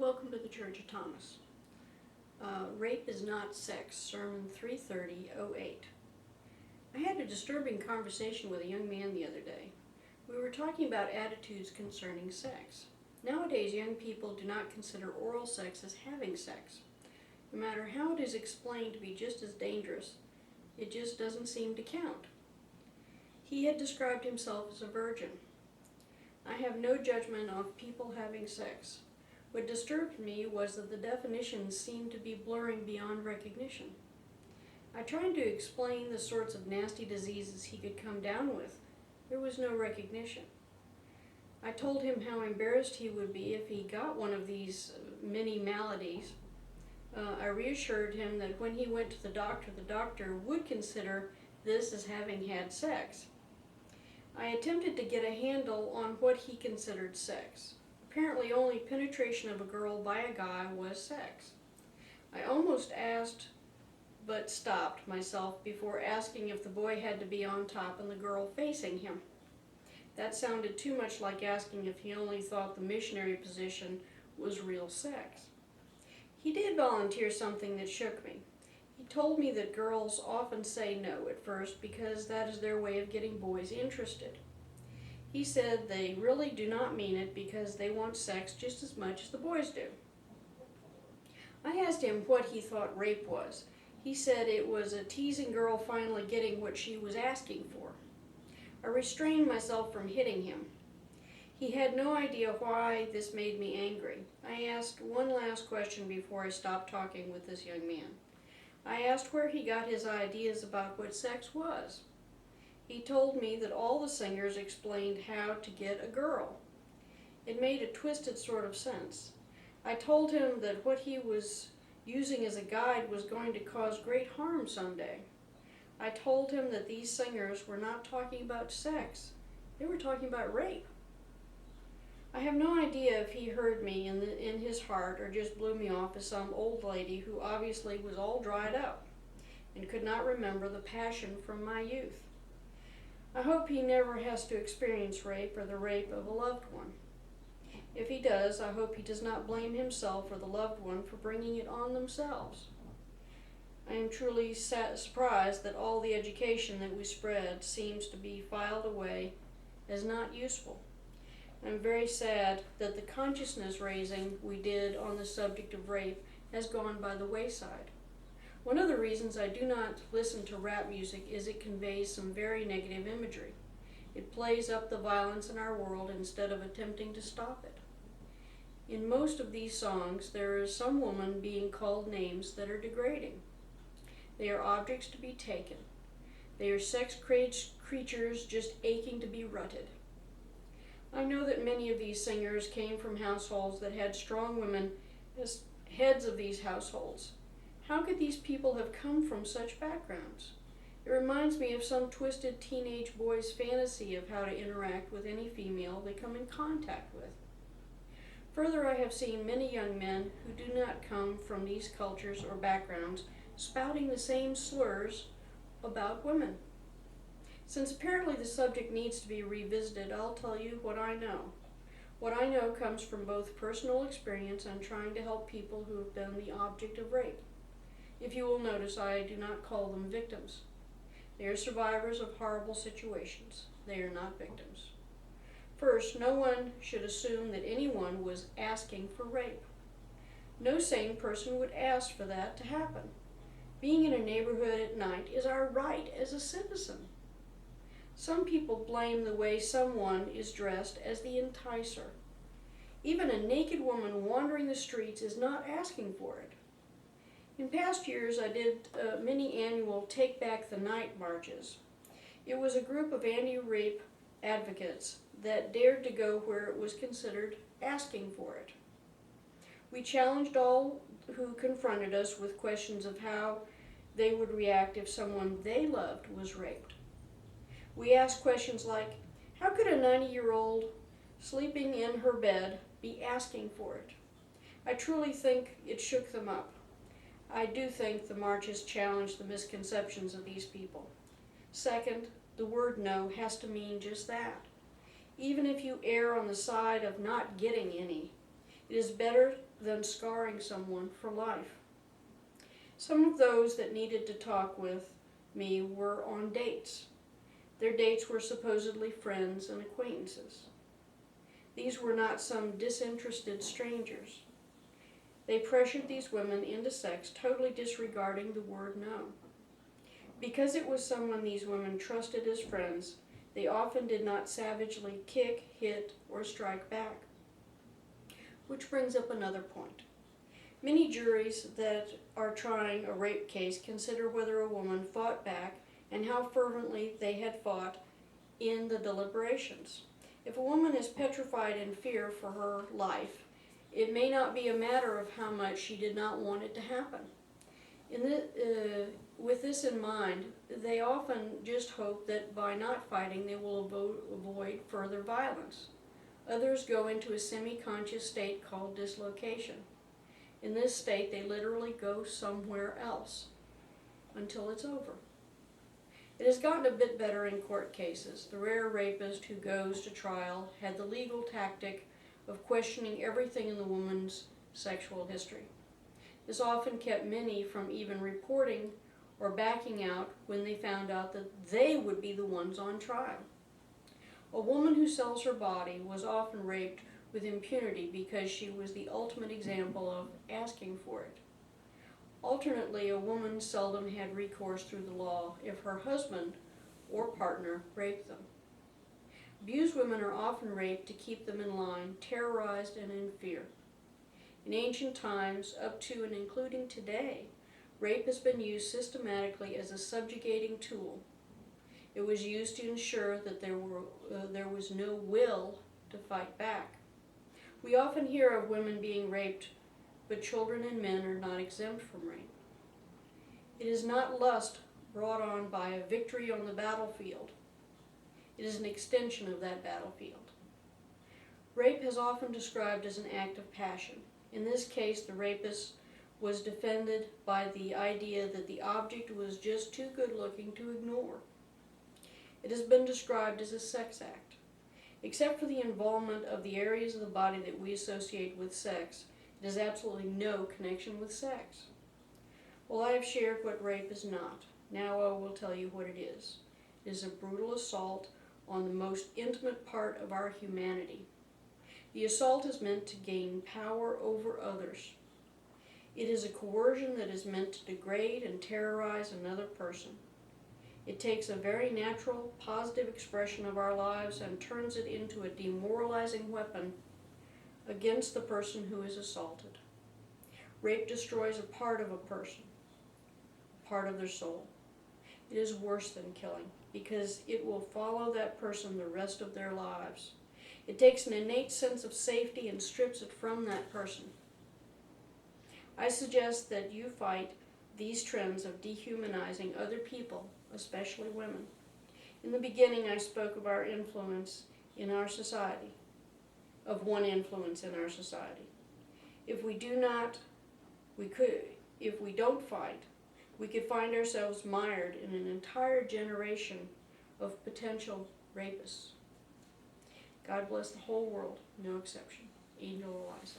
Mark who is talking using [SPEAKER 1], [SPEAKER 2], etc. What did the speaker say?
[SPEAKER 1] Welcome to the Church of Thomas. Rape is Not Sex, Sermon 330-08. I had a disturbing conversation with a young man the other day. We were talking about attitudes concerning sex. Nowadays, young people do not consider oral sex as having sex. No matter how it is explained to be just as dangerous, it just doesn't seem to count. He had described himself as a virgin. I have no judgment of people having sex. What disturbed me was that the definitions seemed to be blurring beyond recognition. I tried to explain the sorts of nasty diseases he could come down with. There was no recognition. I told him how embarrassed he would be if he got one of these many maladies. I reassured him that when he went to the doctor would consider this as having had sex. I attempted to get a handle on what he considered sex. Apparently only penetration of a girl by a guy was sex. I almost asked, but stopped myself before asking if the boy had to be on top and the girl facing him. That sounded too much like asking if he only thought the missionary position was real sex. He did volunteer something that shook me. He told me that girls often say no at first because that is their way of getting boys interested. He said they really do not mean it because they want sex just as much as the boys do. I asked him what he thought rape was. He said it was a teasing girl finally getting what she was asking for. I restrained myself from hitting him. He had no idea why this made me angry. I asked one last question before I stopped talking with this young man. I asked where he got his ideas about what sex was. He told me that all the singers explained how to get a girl. It made a twisted sort of sense. I told him that what he was using as a guide was going to cause great harm someday. I told him that these singers were not talking about sex. They were talking about rape. I have no idea if he heard me in his heart or just blew me off as some old lady who obviously was all dried up and could not remember the passion from my youth. I hope he never has to experience rape or the rape of a loved one. If he does, I hope he does not blame himself or the loved one for bringing it on themselves. I am truly surprised that all the education that we spread seems to be filed away as not useful. I'm very sad that the consciousness raising we did on the subject of rape has gone by the wayside. One of the reasons I do not listen to rap music is it conveys some very negative imagery. It plays up the violence in our world instead of attempting to stop it. In most of these songs, there is some woman being called names that are degrading. They are objects to be taken. They are sex creatures just aching to be rutted. I know that many of these singers came from households that had strong women as heads of these households. How could these people have come from such backgrounds? It reminds me of some twisted teenage boy's fantasy of how to interact with any female they come in contact with. Further, I have seen many young men who do not come from these cultures or backgrounds spouting the same slurs about women. Since apparently the subject needs to be revisited, I'll tell you what I know. What I know comes from both personal experience and trying to help people who have been the object of rape. If you will notice, I do not call them victims. They are survivors of horrible situations. They are not victims. First, no one should assume that anyone was asking for rape. No sane person would ask for that to happen. Being in a neighborhood at night is our right as a citizen. Some people blame the way someone is dressed as the enticer. Even a naked woman wandering the streets is not asking for it. In past years, I did many annual Take Back the Night marches. It was a group of anti-rape advocates that dared to go where it was considered asking for it. We challenged all who confronted us with questions of how they would react if someone they loved was raped. We asked questions like, how could a 90-year-old sleeping in her bed be asking for it? I truly think it shook them up. I do think the marches challenged the misconceptions of these people. Second, the word no has to mean just that. Even if you err on the side of not getting any, It is better than scarring someone for life. Some of those that needed to talk with me were on dates. Their dates were supposedly friends and acquaintances. These were not some disinterested strangers. They pressured these women into sex, totally disregarding the word no. Because it was someone these women trusted as friends, they often did not savagely kick, hit, or strike back. Which brings up another point. Many juries that are trying a rape case consider whether a woman fought back and how fervently they had fought in the deliberations. If a woman is petrified in fear for her life, it may not be a matter of how much she did not want it to happen. With this in mind, they often just hope that by not fighting they will avoid further violence. Others go into a semi-conscious state called dislocation. In this state, they literally go somewhere else until it's over. It has gotten a bit better in court cases. The rare rapist who goes to trial had the legal tactic of questioning everything in the woman's sexual history. This often kept many from even reporting or backing out when they found out that they would be the ones on trial. A woman who sells her body was often raped with impunity because she was the ultimate example of asking for it. Alternately, a woman seldom had recourse through the law if her husband or partner raped them. Abused women are often raped to keep them in line, terrorized and in fear. In ancient times, up to and including today, rape has been used systematically as a subjugating tool. It was used to ensure that there was no will to fight back. We often hear of women being raped, but children and men are not exempt from rape. It is not lust brought on by a victory on the battlefield. It is an extension of that battlefield. Rape is often described as an act of passion. In this case, the rapist was defended by the idea that the object was just too good-looking to ignore. It has been described as a sex act. Except for the involvement of the areas of the body that we associate with sex, it has absolutely no connection with sex. Well, I have shared what rape is not. Now I will tell you what it is. It is a brutal assault on the most intimate part of our humanity. The assault is meant to gain power over others. It is a coercion that is meant to degrade and terrorize another person. It takes a very natural, positive expression of our lives and turns it into a demoralizing weapon against the person who is assaulted. Rape destroys a part of a person, part of their soul. It is worse than killing because it will follow that person the rest of their lives. It takes an innate sense of safety and strips it from that person. I suggest that you fight these trends of dehumanizing other people, especially women. In the beginning, I spoke of our influence in our society, of one influence in our society. If we don't fight, we could find ourselves mired in an entire generation of potential rapists. God bless the whole world, no exception. Angel Eliza.